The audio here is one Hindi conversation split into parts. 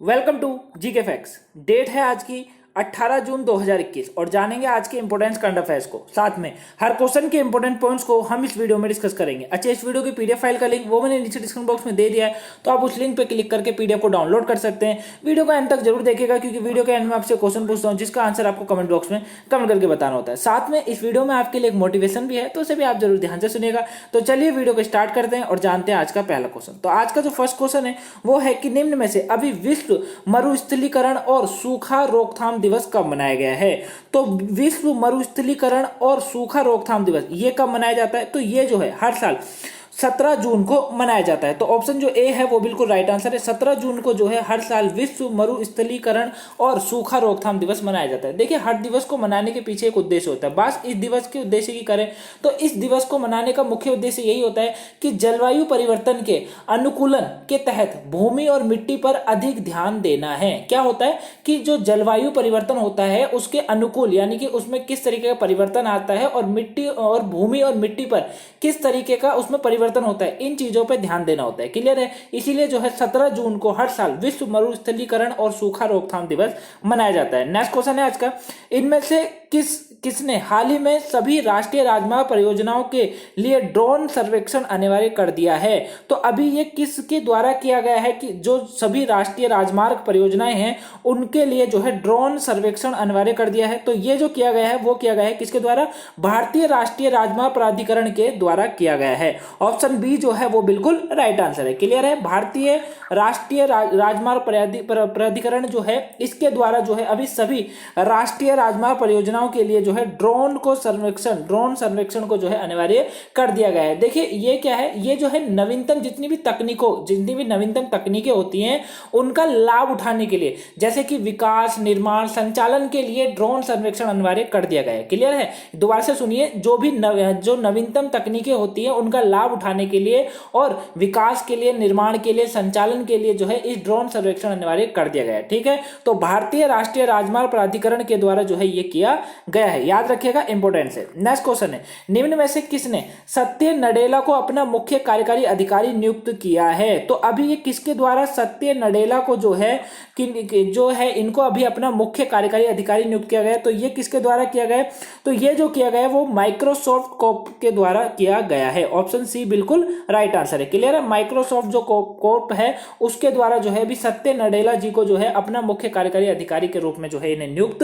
Welcome to GK facts. Date है आज की 18 जून 2021 और जानेंगे आज के इंपोर्टेंट करंट अफेयर्स को। साथ में हर क्वेश्चन के इंपोर्टेंट पॉइंट्स को हम इस वीडियो में डिस्कस करेंगे। अच्छा, इस वीडियो की पीडीएफ फाइल का लिंक वो मैंने नीचे डिस्क्रिप्शन बॉक्स में दे दिया है, तो आप उस लिंक पे क्लिक करके पीडीएफ को डाउनलोड कर सकते हैं। वीडियो को एंड तक जरूर देखिएगा, क्योंकि वीडियो के एंड में आपसे क्वेश्चन पूछता हूँ जिसका आंसर आपको कमेंट बॉक्स में कमेंट करके बताना होता है। साथ में इस वीडियो में आपके लिए एक मोटिवेशन भी है, तो उसे भी आप जरूर ध्यान से सुनिएगा। तो चलिए वीडियो को स्टार्ट करते हैं और जानते हैं आज का पहला क्वेश्चन। तो आज का जो फर्स्ट क्वेश्चन है वो है कि निम्न में से अभी विश्व मरुस्थलीकरण और सूखा रोकथाम दिवस कब मनाया गया है? तो विश्व मरुस्थलीकरण और सूखा रोकथाम दिवस ये कब मनाया जाता है? तो ये जो है हर साल 17 जून को मनाया जाता है। तो ऑप्शन जो ए है वो बिल्कुल राइट आंसर है। 17 जून को जो है हर साल विश्व मरुस्थलीकरण और सूखा रोकथाम दिवस मनाया जाता है। देखिए, हर दिवस को मनाने के पीछे एक उद्देश्य होता है। बस इस दिवस के उद्देश्य की करें तो इस दिवस को मनाने का मुख्य उद्देश्य यही होता है कि जलवायु परिवर्तन के अनुकूलन के तहत भूमि और मिट्टी पर अधिक ध्यान देना है। क्या होता है कि जो जलवायु परिवर्तन होता है उसके अनुकूल, यानी कि उसमें किस तरीके का परिवर्तन आता है और मिट्टी और भूमि और मिट्टी पर किस तरीके का उसमें परिवर्तन होता है, इन चीजों पे ध्यान देना होता है। क्लियर है? इसीलिए जो है 17 जून को हर साल विश्व मरुस्थलीकरण और सूखा रोकथाम दिवस मनाया जाता है। नेक्स्ट क्वेश्चन है आज का, इनमें से किसने हाल ही में सभी राष्ट्रीय राजमार्ग परियोजनाओं के लिए ड्रोन सर्वेक्षण अनिवार्य कर दिया है? तो अभी ये किसके द्वारा किया गया है कि जो सभी राष्ट्रीय राजमार्ग परियोजनाएं हैं उनके लिए जो है ड्रोन सर्वेक्षण अनिवार्य कर दिया है? तो ये जो किया गया है वो किया गया है किसके द्वारा? भारतीय राष्ट्रीय राजमार्ग प्राधिकरण के द्वारा किया गया है। ऑप्शन बी जो है वो बिल्कुल राइट आंसर है। क्लियर है? भारतीय राष्ट्रीय राजमार्ग प्राधिकरण जो है इसके द्वारा जो है अभी सभी राष्ट्रीय राजमार्ग परियोजनाओं के लिए जो है ड्रोन सर्वेक्षण को जो है अनिवार्य कर दिया गया है। देखिए, ये क्या है, ये जो है नवीनतम जितनी भी नवीनतम तकनीकें होती हैं उनका लाभ उठाने के लिए, जैसे कि विकास, निर्माण, संचालन के लिए ड्रोन सर्वेक्षण अनिवार्य कर दिया गया है। क्लियर है? दोबारा से सुनिए, जो नवीनतम तकनीकें होती हैं उनका लाभ उठाने के लिए और विकास के लिए, निर्माण के लिए, संचालन के लिए जो है इस ड्रोन सर्वेक्षण अनिवार्य कर दिया गया है। ठीक है? तो भारतीय राष्ट्रीय राजमार्ग प्राधिकरण के द्वारा जो है ये किया गया है, याद रखिएगा, इंपोर्टेंट है। नेक्स्ट क्वेश्चन है, निम्न में से किसने सत्य नडेला को अपना मुख्य कार्यकारी अधिकारी नियुक्त किया है? तो अभी ये किसके द्वारा सत्य नडेला को जो है इनको अभी अपना मुख्य कार्यकारी अधिकारी नियुक्त किया गया है? तो ये किसके द्वारा किया गया है? तो ये जो किया गया है वो माइक्रोसॉफ्ट कॉर्प के द्वारा किया गया है। ऑप्शन सी बिल्कुल राइट आंसर है। क्लियर है? माइक्रोसॉफ्ट जो कॉर्प है उसके द्वारा जो है अभी सत्य नडेला जी को जो है अपना मुख्य कार्यकारी अधिकारी के रूप में जो है इन्हें नियुक्त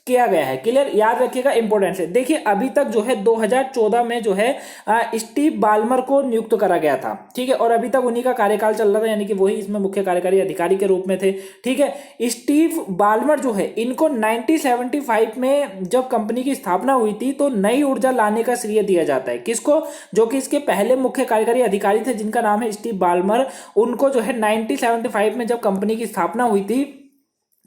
किया गया है। क्लियर? याद रखिएगा, इंपोर्टेंट है। देखिए, अभी तक जो है 2014 में जो है स्टीव बाल्मर को नियुक्त करा गया था। ठीक है? और अभी तक उन्हीं का कार्यकाल चल रहा था, यानी कि वही इसमें मुख्य कार्यकारी अधिकारी के रूप में थे। ठीक है? स्टीव बाल्मर जो है इनको 1975 में जब कंपनी की स्थापना हुई थी तो नई ऊर्जा लाने का श्रेय दिया जाता है। किसको? जो कि इसके पहले मुख्य कार्यकारी अधिकारी थे जिनका नाम है स्टीव बाल्मर, उनको जो है 1975 में जब कंपनी की स्थापना हुई थी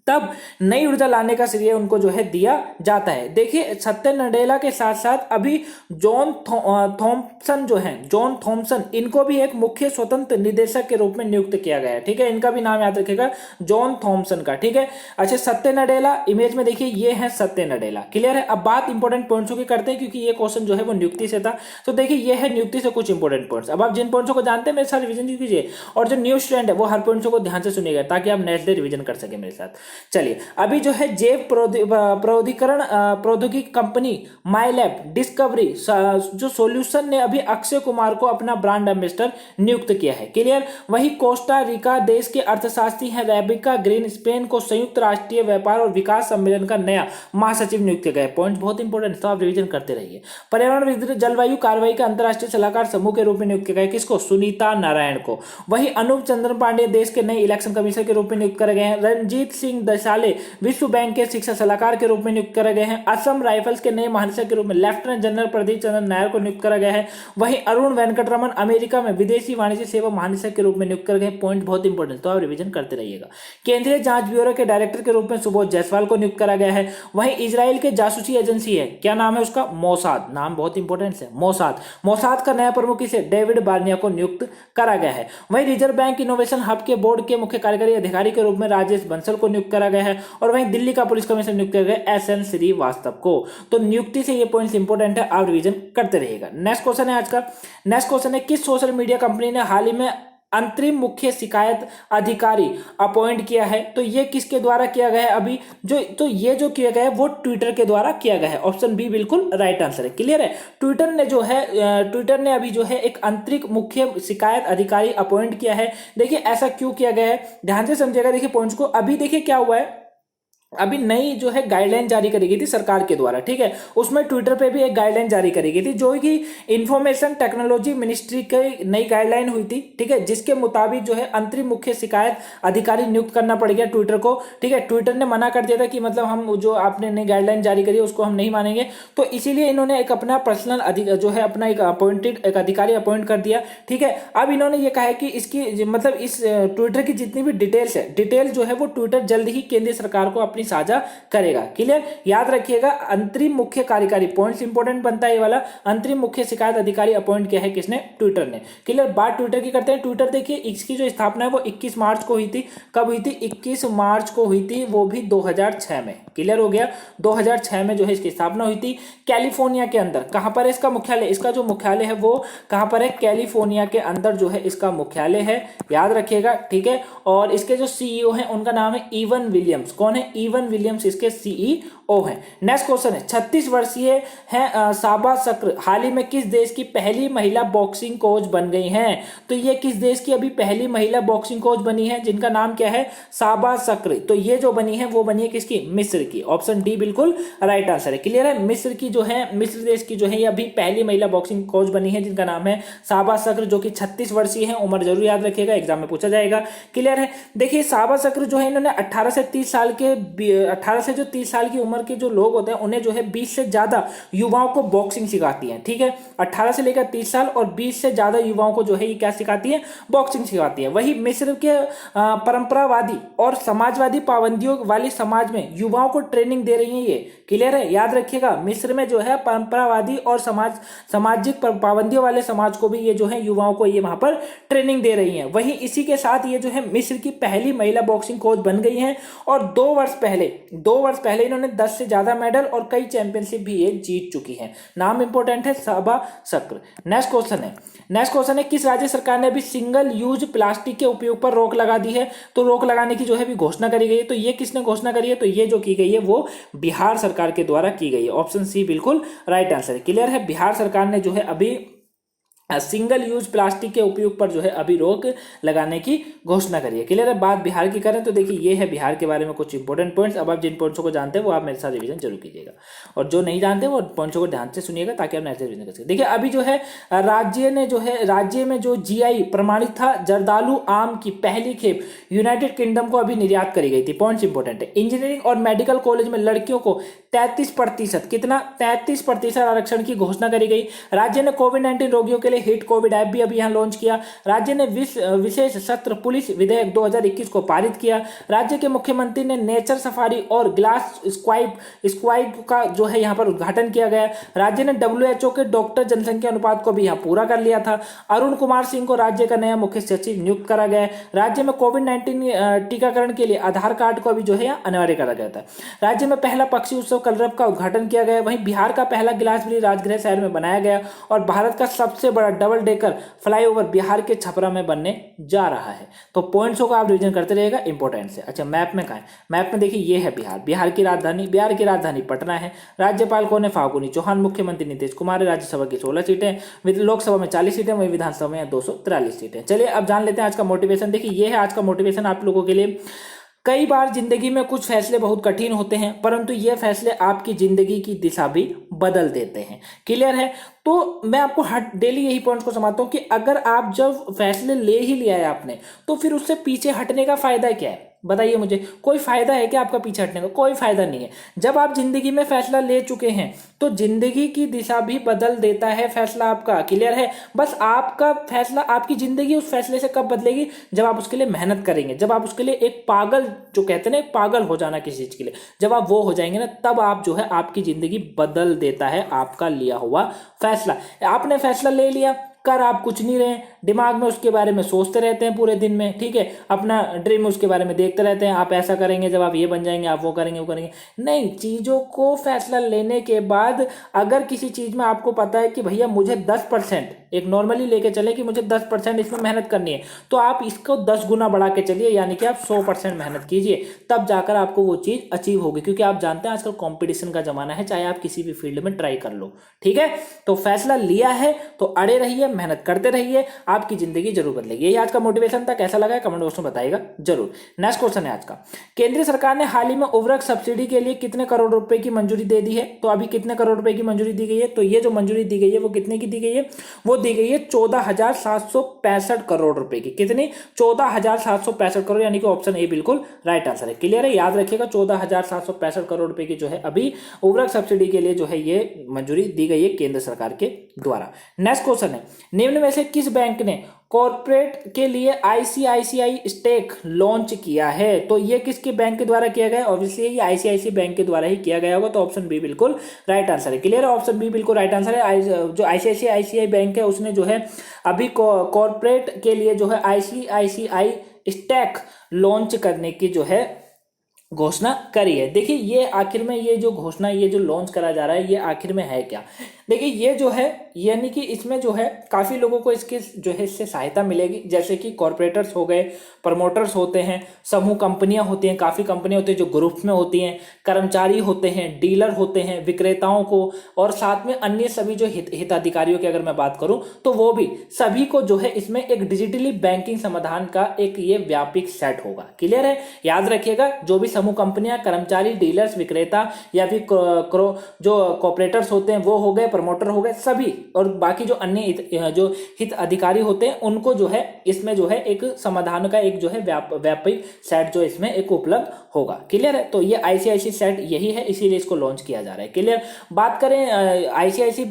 तब नई ऊर्जा लाने का श्रेय उनको जो है दिया जाता है। देखिए, सत्य नडेला के साथ साथ अभी जॉन थॉमसन इनको भी एक मुख्य स्वतंत्र निदेशक के रूप में नियुक्त किया गया है। ठीक है? इनका भी नाम याद रखिएगा, जॉन थॉमसन का। ठीक है? अच्छा, सत्य नडेला इमेज में देखिए, ये है सत्य नडेला। क्लियर है? अब बात इंपॉर्टेंट पॉइंट्सों की करते हैं, क्योंकि ये क्वेश्चन जो है वो नियुक्ति से था। तो देखिए, ये है नियुक्ति से कुछ इंपॉर्टेंट पॉइंट्स। अब आप जिन पॉइंट्सों को जानते हैं मेरे साथ रिविजन कीजिए, और जो न्यू स्टूडेंट है वो हर पॉइंट्सों को ध्यान से सुनिएगा ताकि आप नेक्स्ट डे रिविजन कर सके मेरे साथ। चलिए, अभी जो है जैव प्रौद्योगिकी कंपनी माइलैब डिस्कवरी जो सॉल्यूशन ने अभी अक्षय कुमार को अपना ब्रांड एम्बेसडर नियुक्त किया है। क्लियर? वही कोस्टा रिका देश के अर्थशास्त्री हैं रेबिका ग्रीन स्पेन को संयुक्त राष्ट्रीय व्यापार और विकास सम्मेलन का नया महासचिव नियुक्त किया गया। पॉइंट बहुत इंपॉर्टेंट, तो आप रिविजन करते रहिए। पर्यावरण जलवायु कार्रवाई का अंतरराष्ट्रीय सलाहकार समूह के रूप में नियुक्त किया गया। किसको? सुनीता नारायण को। वही अनूप चंद्रन पांडे देश के नए इलेक्शन कमिश्नर के रूप में नियुक्त करे गए हैं। रणजीत सिंह दसाले विश्व बैंक के शिक्षा सलाहकार के रूप में नियुक्त करे गए हैं। असम राइफल्स के नए महानिदेशक के रूप में लेफ्टिनेंट जनरल प्रदीप चंद्र नायर को नियुक्त करा गया है। वहीं अरुण वेंकटरमन अमेरिका में विदेशी वाणिज्य सेवा महानिदेशक के रूप में नियुक्त कर गए। पॉइंट बहुत इंपॉर्टेंट, तो आप रिवीजन करते रहिएगा। केंद्रीय जांच ब्यूरो के डायरेक्टर के रूप में सुबोध जायसवाल को नियुक्त करा गया है। वहीं इजराइल के जासूसी एजेंसी है, क्या नाम है उसका? मोसाद। नाम बहुत इंपॉर्टेंट है, मोसाद का नया प्रमुख इसे डेविड बार्निया को नियुक्त करा गया है। वहीं रिजर्व बैंक इनोवेशन हब के बोर्ड के मुख्य कार्यकारी अधिकारी के रूप में राजेश बंसल को नियुक्त करा गया है। और वहीं दिल्ली का पुलिस कमिश्नर नियुक्त किया गया एस.एन. श्रीवास्तव को। तो नियुक्ति से ये पॉइंट्स इंपॉर्टेंट है, आप रिवीजन करते रहिएगा। नेक्स्ट क्वेश्चन है आज का। नेक्स्ट क्वेश्चन है, किस सोशल मीडिया कंपनी ने हाल ही में अंतरिम मुख्य शिकायत अधिकारी अपॉइंट किया है। तो ये किसके द्वारा किया गया है अभी ये जो किया गया है वो ट्विटर के द्वारा किया गया है। ऑप्शन बी बिल्कुल राइट आंसर है। क्लियर है। ट्विटर ने अभी जो है एक अंतरिम मुख्य शिकायत अधिकारी अपॉइंट किया है। देखिए ऐसा क्यों किया गया है, ध्यान से समझिएगा। देखिए पॉइंट्स को, अभी देखिए क्या हुआ है, अभी नई जो है गाइडलाइन जारी करी गई थी सरकार के द्वारा, ठीक है। उसमें ट्विटर पे भी एक गाइडलाइन जारी करी गई थी जो कि इंफॉर्मेशन टेक्नोलॉजी मिनिस्ट्री की नई गाइडलाइन हुई थी, ठीक है, जिसके मुताबिक जो है अंतरिम मुख्य शिकायत अधिकारी नियुक्त करना पड़ गया ट्विटर को, ठीक है। ट्विटर ने मना कर दिया था कि मतलब हम जो आपने नई गाइडलाइन जारी करी है उसको हम नहीं मानेंगे, तो इसीलिए इन्होंने एक अपना पर्सनल जो है अपना एक अधिकारी अपॉइंट कर दिया, ठीक है। अब इन्होंने ये कहा है कि इसकी मतलब इस ट्विटर की जितनी भी डिटेल्स है, डिटेल जो है वो ट्विटर जल्द ही केंद्रीय सरकार को अपनी साझा करेगा। क्लियर, याद रखिएगा अंतरिम मुख्य कार्यकारी, पॉइंट्स इंपॉर्टेंट बनता है ये वाला, अंतरिम मुख्य शिकायत अधिकारी अपॉइंट किया है किसने, ट्विटर ने। क्लियर, बात ट्विटर की करते हैं। ट्विटर देखिए इसकी जो स्थापना है वो 21 मार्च को हुई थी। कब हुई थी, 21 मार्च को हुई थी, वो भी 2006 में। क्लियर हो गया, 2006 में जो है इसकी स्थापना हुई थी कैलिफोर्निया के अंदर। कहां पर है इसका मुख्यालय, इसका जो मुख्यालय है वो कहां पर है, कैलिफोर्निया के अंदर जो है इसका मुख्यालय है, याद रखिएगा, ठीक है। और इसके जो सीईओ हैं उनका नाम है इवन विलियम्स। कौन है, इवन विलियम्स इसके सीईओ हैं। नेक्स्ट क्वेश्चन है, 36 वर्षीय हैं साबा सक्र हाल ही में किस देश की पहली महिला बॉक्सिंग कोच बन गई हैं। तो ये किस देश की अभी पहली महिला बॉक्सिंग कोच बनी है, जिनका नाम क्या है, साबा सक्र। तो ये जो बनी है वो बनी है किसकी, मिस्र की। ऑप्शन डी बिल्कुल राइट आंसर है। क्लियर है, मिस्र की जो है, मिस्र देश की जो है ये अभी पहली महिला बॉक्सिंग कोच बनी है, जिनका नाम है साबा सक्र, जो कि 36 वर्षीय है। उम्र जरूर याद रखिएगा, एग्जाम में पूछा जाएगा। क्लियर है, देखिए साबा सक्र जो है इन्होंने 18 से 30 साल की उम्र के जो लोग होते हैं उन्हें जो है 20 से ज्यादा युवाओं को बॉक्सिंग सिखाती है, ठीक है। 18 से लेकर 30 साल और 20 से ज्यादा युवाओं को जो है ये क्या सिखाती है, बॉक्सिंग सिखाती है। वही मिस्र के परंपरावादी और समाजवादी पाबंदियों वाली समाज में युवाओं को ट्रेनिंग दे रही है ये। क्लियर है, याद रखिएगा, मिस्र में जो है परंपरावादी और सामाजिक पाबंदियों वाले समाज को भी ये जो है युवाओं को ये वहां पर ट्रेनिंग दे रही है। वही इसी के साथ ये जो है मिस्र की पहली महिला बॉक्सिंग कोच बन गई है और 2 वर्ष पहले इन्होंने 10 से ज्यादा मेडल और कई चैंपियनशिप भी ये जीत चुकी है। नाम इंपॉर्टेंट है, साबा सक्र। नेक्स्ट क्वेश्चन है किस राज्य सरकार ने अभी सिंगल यूज प्लास्टिक के उपयोग पर रोक लगा दी है। तो रोक लगाने की जो है भी घोषणा करी गई है। तो ये किसने घोषणा करी है, तो ये जो की गई है वो बिहार सरकार के द्वारा की गई है। ऑप्शन सी बिल्कुल राइट आंसर है। क्लियर है, बिहार सरकार ने जो है अभी सिंगल यूज प्लास्टिक के उपयोग पर जो है अभी रोक लगाने की घोषणा करी है। क्लियर है, बात बिहार की करें तो देखिए ये है बिहार के बारे में कुछ इंपॉर्टेंट पॉइंट्स। अब आप जिन पॉइंट्सों को जानते हैं वो आप मेरे साथ रिवीजन जरूर कीजिएगा, और जो नहीं जानते वो पॉइंट्सों को ध्यान से सुनिएगा ताकि आप नेक्स्ट रिवीजन कर सकें। देखिए अभी जो है राज्य में जो जीआई प्रमाणित था जर्दालू आम की पहली खेप यूनाइटेड किंगडम को अभी निर्यात करी गई थी। पॉइंट्स इंपॉर्टेंट है। इंजीनियरिंग और मेडिकल कॉलेज में लड़कियों को 33% कितना 33% आरक्षण की घोषणा करी गई। राज्य ने कोविड-19 रोगियों के लिए हिट कोविड ऐप भी अभी यहां लॉन्च किया। राज्य ने विशेष सत्र पुलिस विधेयक 2021 को पारित किया। राज्य के मुख्यमंत्री ने नेचर सफारी और ग्लास स्क्वाइड का जो है यहां पर उद्घाटन किया गया। राज्य ने WHO के डॉक्टर जनसंख्या अनुपात को भी यहां पूरा कर लिया था। अरुण कुमार सिंह को राज्य का नया मुख्य सचिव नियुक्त करा गया। राज्य में कोविड-19 टीकाकरण के लिए आधार कार्ड को अभी जो है अनिवार्य करा गया था। राज्य में पहला पक्षी उत्सव कलरव का उद्घाटन किया गया। वहीं बिहार का पहला गिलास ब्रिज राजगृह शहर में बनाया गया और भारत का सबसे बड़ा डबल डेकर फ्लाईओवर बिहार के छपरा में बनने जा रहा है। तो पॉइंट्सों को आप रिवीजन करते रहिएगा इंपॉर्टेंट से। अच्छा, मैप में कहां है, मैप में देखिए ये है बिहार की राजधानी पटना है। राज्यपाल कौन है, फागुनी चौहान। मुख्यमंत्री नीतीश कुमार। राज्यसभा की 16 सीटें, लोकसभा में 40 सीटें, वही विधानसभा में 243 सीटें। चलिए अब जान लेते हैं आज का मोटिवेशन। देखिए ये है आज का मोटिवेशन आप लोगों के लिए। कई बार जिंदगी में कुछ फैसले बहुत कठिन होते हैं, परंतु ये फैसले आपकी जिंदगी की दिशा भी बदल देते हैं। क्लियर है, तो मैं आपको डेली यही पॉइंट्स को समझता हूं कि अगर आप जब फैसले ले ही लिया है आपने, तो फिर उससे पीछे हटने का फायदा क्या है, बताइए मुझे। कोई फायदा है क्या आपका पीछे हटने का? कोई फायदा नहीं है। जब आप जिंदगी में फैसला ले चुके हैं तो जिंदगी की दिशा भी बदल देता है फैसला आपका। क्लियर है, बस आपका फैसला, आपकी जिंदगी उस फैसले से कब बदलेगी, जब आप उसके लिए मेहनत करेंगे, जब आप उसके लिए एक पागल, जो कहते हैं ना पागल हो जाना किसी चीज के लिए, जब आप वो हो जाएंगे ना, तब आप जो है आपकी जिंदगी बदल देता है आपका लिया हुआ फैसला। आपने फैसला ले लिया, कर आप कुछ नहीं रहे, दिमाग में उसके बारे में सोचते रहते हैं पूरे दिन में, ठीक है, अपना ड्रीम उसके बारे में देखते रहते हैं, आप ऐसा करेंगे जब आप ये बन जाएंगे, आप वो करेंगे वो करेंगे। नहीं, चीज़ों को फैसला लेने के बाद अगर किसी चीज़ में आपको पता है कि भैया मुझे 10%, एक नॉर्मली लेके चले कि मुझे 10% इसमें मेहनत करनी है, तो आप इसको 10 गुना बढ़ा के चलिए, यानी कि आप 100% मेहनत कीजिए, तब जाकर आपको वो चीज़ अचीव होगी। क्योंकि आप जानते हैं आजकल कंपटीशन का जमाना है, चाहे आप किसी भी फील्ड में ट्राई कर लो, ठीक है। तो फैसला लिया है तो अड़े रहिए, मेहनत करते रहिए, आपकी जिंदगी जरूर बदलेगी। यही आज का मोटिवेशन था, कैसा लगा कमेंट बॉक्स में बताइएगा जरूर। नेक्स्ट क्वेश्चन है आज का, केंद्र सरकार ने हाल ही में उर्वरक सब्सिडी के लिए कितने करोड़ रुपए की मंजूरी दे दी है? तो अभी कितने करोड़ रुपए की मंजूरी दी गई है? तो ये जो मंजूरी दी गई है वो कितने की दी गई है? वो दी गई है 14,765 करोड़ रुपए की। कितनी? 14,765 करोड़, यानी कि ऑप्शन ए बिल्कुल राइट आंसर है। क्लियर है, याद रखिएगा 14,765 करोड़ रुपए की जो है अभी उर्वरक सब्सिडी के लिए जो है ये मंजूरी दी गई है केंद्र सरकार के द्वारा। नेक्स्ट क्वेश्चन है, निम्न में से किस बैंक ने कॉर्पोरेट के लिए आईसीआईसीआई स्टेक लॉन्च किया है? तो ये किसके बैंक के द्वारा किया गया? ऑब्वियसली ये आईसीआईसीआई बैंक के द्वारा ही किया गया होगा, तो ऑप्शन बी बिल्कुल राइट आंसर है। क्लियर है, ऑप्शन बी बिल्कुल राइट आंसर है। जो आईसीआईसीआई बैंक है उसने जो है अभी कॉर्पोरेट के लिए जो है आईसीआईसीआई स्टेक लॉन्च करने की जो है घोषणा करी है। देखिए ये आखिर में ये जो घोषणा, ये जो लॉन्च करा जा रहा है, ये आखिर में है क्या? देखिए ये जो है, यानी कि इसमें जो है काफ़ी लोगों को इसके जो है इससे सहायता मिलेगी, जैसे कि कॉर्पोरेटर्स हो गए, प्रमोटर्स होते हैं, समूह कंपनियां होती हैं, काफ़ी कंपनियां होती हैं जो ग्रुप में होती हैं, कर्मचारी होते हैं, डीलर होते हैं, विक्रेताओं को, और साथ में अन्य सभी जो हिताधिकारियों की अगर मैं बात करूं तो वो भी सभी को जो है इसमें एक डिजिटली बैंकिंग समाधान का एक ये व्यापक सेट होगा। क्लियर है, याद रखिएगा जो भी समूह कंपनियां, कर्मचारी, डीलर्स, विक्रेता या फिर जो कॉर्पोरेटर्स होते हैं वो हो गए, प्रमोटर हो गए, सभी और बाकी जो अन्य जो हित अधिकारी होते हैं उनको जो है इसमें जो है एक समाधान का एक जो है व्यापक सेट जो इसमें एक उपलब्ध होगा। क्लियर है, तो ये आईसीआईसी सेट यही है, इसीलिए इसको लॉन्च किया जा रहा है। क्लियर, बात करें आईसीआईसी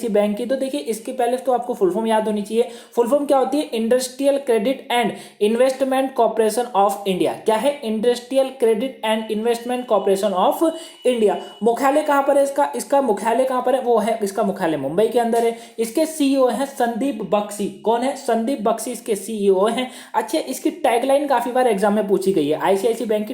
बैंक की, तो देखिए इसके पहले तो आपको फुल फॉर्म याद होनी चाहिए। फुल फॉर्म क्या होती है? Industrial credit and investment corporation of India. क्या है? Industrial credit and investment corporation of India. मुख्यालय कहां पर है इसका मुख्यालय कहां पर है? वो है इसका मुख्यालय मुंबई के अंदर है। इसके सीईओ हैं संदीप बख्शी। कौन है? संदीप बख्शी इसके सीईओ हैं। अच्छा, इसकी टैगलाइन काफी बार एग्जाम में पूछी गई है, आईसीआईसीआई बैंक की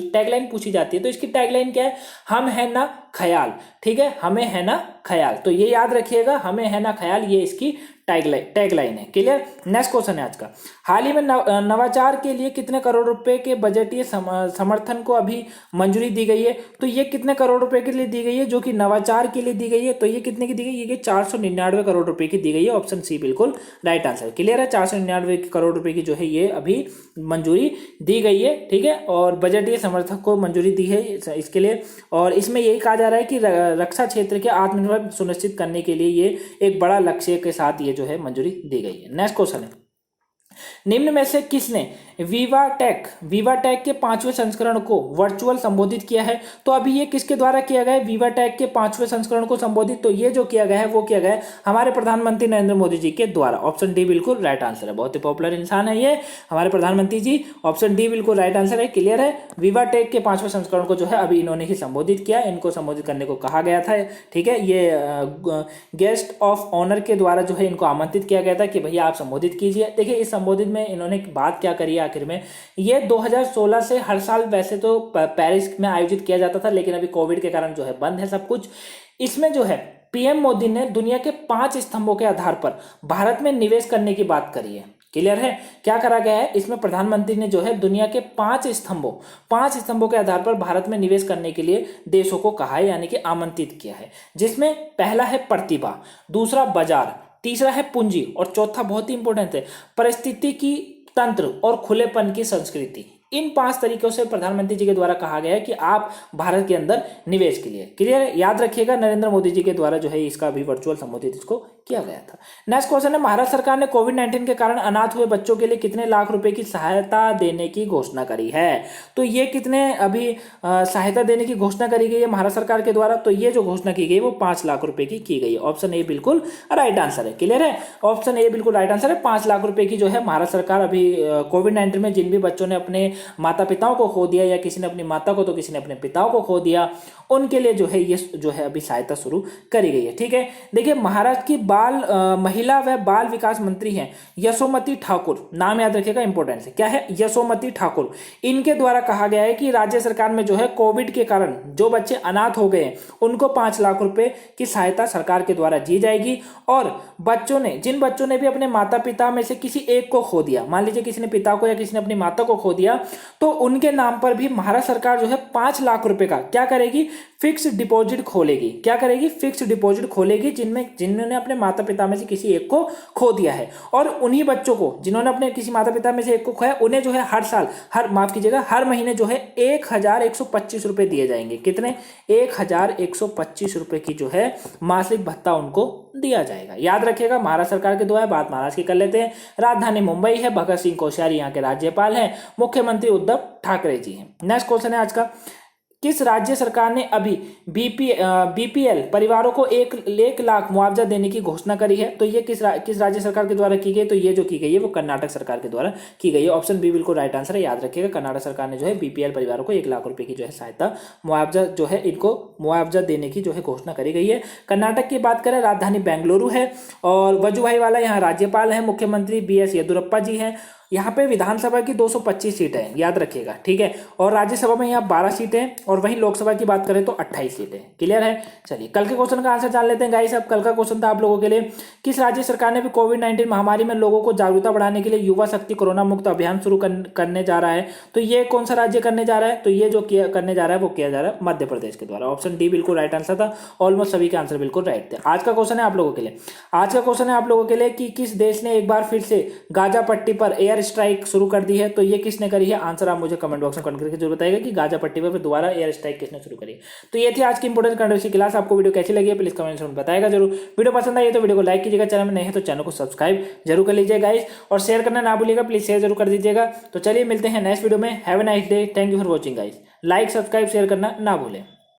टैगलाइन पूछी जाती है, तो इसकी टैगलाइन क्या है? हम है ना ख्याल। ठीक है, हमें है ना ख्याल, तो ये याद रखिएगा, हमें है ना ख्याल, ये इसकी टैगलाइन है। क्लियर। नेक्स्ट क्वेश्चन है आज का, हाल ही में नवाचार के लिए कितने करोड़ रुपए के बजटीय समर्थन को अभी मंजूरी दी गई है? तो ये कितने करोड़ रुपए के लिए दी गई है जो कि नवाचार के लिए दी गई है? तो ये कितने की दी गई है? ये 499 करोड़ रुपए की दी गई है। ऑप्शन सी बिल्कुल राइट आंसर। क्लियर है, 499 करोड़ रुपए की जो है ये अभी मंजूरी दी गई है। ठीक है, और बजटीय समर्थक को मंजूरी दी है इसके लिए, और इसमें यही कहा जा रहा है कि रक्षा क्षेत्र के आत्मनिर्भर सुनिश्चित करने के लिए ये एक बड़ा लक्ष्य के साथ ये जो है मंजूरी दी गई है। नेक्स्ट क्वेश्चन है, निम्न में से किसने विवाटेक के 5वें संस्करण को वर्चुअल संबोधित किया है? तो अभी ये किसके द्वारा किया गया है विवाटेक के 5वें संस्करण को संबोधित? तो ये जो किया गया है वो किया गया है हमारे प्रधानमंत्री नरेंद्र मोदी जी के द्वारा। ऑप्शन डी बिल्कुल राइट आंसर है। बहुत ही पॉपुलर इंसान है ये हमारे प्रधानमंत्री जी। ऑप्शन डी बिल्कुल राइट आंसर है। क्लियर है, विवाटेक के 5वें संस्करण को जो है अभी इन्होंने ही संबोधित किया, इनको संबोधित करने को कहा गया था। ठीक है, ये गेस्ट ऑफ ऑनर के द्वारा जो है इनको आमंत्रित किया गया था कि भैया आप संबोधित कीजिए। देखिए इस संबोधित में इन्होंने बात क्या करी है आखिर में, ये 2016 से हर साल वैसे तो पेरिस में आयोजित किया जाता था, लेकिन अभी कोविड के कारण जो है बंद है सब कुछ। इसमें जो है पीएम मोदी ने दुनिया के 5 स्तंभों के आधार पर भारत में निवेश करने की बात करी है। क्लियर है, क्या करा गया है इसमें? प्रधानमंत्री ने जो है दुनिया के 5 स्तंभों के आधार पर भारत में निवेश करने के लिए देशों को कहा है, यानी कि आमंत्रित किया है, जिसमें पहला है प्रतिभा, दूसरा बाजार, तीसरा है पूंजी, और चौथा बहुत ही इंपॉर्टेंट है परिस्थिति की तंत्र और खुलेपन की संस्कृति। इन 5 तरीकों से प्रधानमंत्री जी के द्वारा कहा गया है कि आप भारत के अंदर निवेश के लिए। क्लियर है, याद रखिएगा नरेंद्र मोदी जी के द्वारा जो है इसका भी वर्चुअल संबोधित इसको किया गया था। नेक्स्ट क्वेश्चन है, महाराष्ट्र सरकार ने कोविड-19 के कारण अनाथ हुए बच्चों के लिए कितने लाख रुपए की सहायता देने की घोषणा करी है? तो ये कितने अभी सहायता देने की घोषणा करी गई है महाराष्ट्र सरकार के द्वारा? तो ये जो घोषणा की गई वो 5 लाख रुपए की गई है। ऑप्शन ए बिल्कुल राइट आंसर है। क्लियर है, ऑप्शन ए बिल्कुल राइट आंसर है। 5 लाख रुपए की जो है महाराष्ट्र सरकार अभी कोविड-19 में जिन भी बच्चों ने अपने माता पिताओं को खो दिया, या किसी ने अपनी माता को तो किसी ने अपने पिताओं को खो दिया, उनके लिए जो है ये जो है अभी सहायता शुरू करी गई है। ठीक है, देखिए महाराष्ट्र की बात महिला व बाल विकास मंत्री हैं यशोमती ठाकुर, नाम याद रखिएगा, इंपॉर्टेंट है, क्या है, यशोमती ठाकुर। इनके द्वारा कहा गया है कि राज्य सरकार में जो है कोविड के कारण जो बच्चे अनाथ हो गए उनको 5 लाख रुपए की सहायता सरकार के द्वारा दी जाएगी। और जिन बच्चों ने भी अपने माता पिता में से किसी एक को खो दिया, मान लीजिए किसी ने पिता को या किसी ने अपनी माता को खो दिया, तो उनके नाम पर भी महाराष्ट्र सरकार जो है 5 लाख रुपए का क्या करेगी, फिक्स डिपॉजिट खोलेगी। क्या करेगी, फिक्स डिपॉजिट खोलेगी जिन्होंने अपने माता पिता में से किसी एक को खो दिया है। और उन्हीं बच्चों को जिन्होंने अपने किसी माता पिता में से एक को खोया, उन्हें जो है हर महीने जो है 1125 रुपए दिए जाएंगे। कितने, 1125 रुपए की जो है मासिक भत्ता उनको दिया जाएगा। याद रखिएगा, महाराष्ट्र सरकार के द्वारा, बात महाराष्ट्र की कर लेते हैं। राजधानी मुंबई है, भगत सिंह कोश्यारी यहाँ के राज्यपाल हैं, मुख्यमंत्री उद्धव ठाकरे जी हैं। नेक्स्ट क्वेश्चन है आज का, किस राज्य सरकार ने अभी बीपीएल परिवारों को 1 लाख मुआवजा देने की घोषणा करी है? तो ये किस राज्य सरकार के द्वारा की गई? तो ये जो की गई है वो कर्नाटक सरकार के द्वारा की गई है। ऑप्शन बी बिल्कुल राइट आंसर है। याद रखिएगा, कर्नाटक सरकार ने जो है बीपीएल परिवारों को 1 लाख रुपए की जो है सहायता, मुआवजा जो है, इनको मुआवजा देने की जो है घोषणा करी गई है। कर्नाटक की बात करें, राजधानी बेंगलुरु है और वजुभाई वाला यहाँ राज्यपाल है, मुख्यमंत्री BS येदुरप्पा जी हैं। यहाँ पे विधानसभा की 225 सीटें हैं, याद रखिएगा, ठीक है। और राज्यसभा में यहाँ 12 सीटें और वहीं लोकसभा की बात करें तो 28 सीटें। क्लियर है। चलिए कल के क्वेश्चन का आंसर जान लेते हैं गाइस। अब कल का क्वेश्चन था आप लोगों के लिए, किस राज्य सरकार ने भी कोविड-19 महामारी में लोगों को जागरूकता बढ़ाने के लिए युवा शक्ति कोरोना मुक्त अभियान शुरू करने जा रहा है? तो ये कौन सा राज्य करने जा रहा है? तो ये जो करने जा रहा है वो किया जा रहा है मध्य प्रदेश के द्वारा। ऑप्शन डी बिल्कुल राइट आंसर था। ऑलमोस्ट सभी के आंसर बिल्कुल राइट थे। आज का क्वेश्चन है आप लोगों के लिए, कि किस देश ने एक बार फिर से गाजा पट्टी पर एयर स्ट्राइक शुरू कर दी है? तो ये किसने करी है? आंसर आप मुझे कमेंट बॉक्स में कमेंट करके जरूर बताइएगा कि गाजा पट्टी पर दोबारा एयर स्ट्राइक किसने शुरू करी है। तो ये थी आज की इंपोर्टेंट कंट्रोवर्सी क्लास। आपको वीडियो कैसी लगी है प्लीज कमेंट में बताएगा जरूर। वीडियो पसंद आई तो वीडियो को लाइक कीजिएगा, चैनल में नए हैं तो चैनल को सब्सक्राइब जरूर कर लीजिएगा गाइस, और शेयर करना ना भूलिएगा, प्लीज शेयर जरूर कर दीजिएगा। तो चलिए मिलते हैं नेक्स्ट वीडियो में। Have a nice day, thank you for watching guys. Like, subscribe, share करना ना भूलें।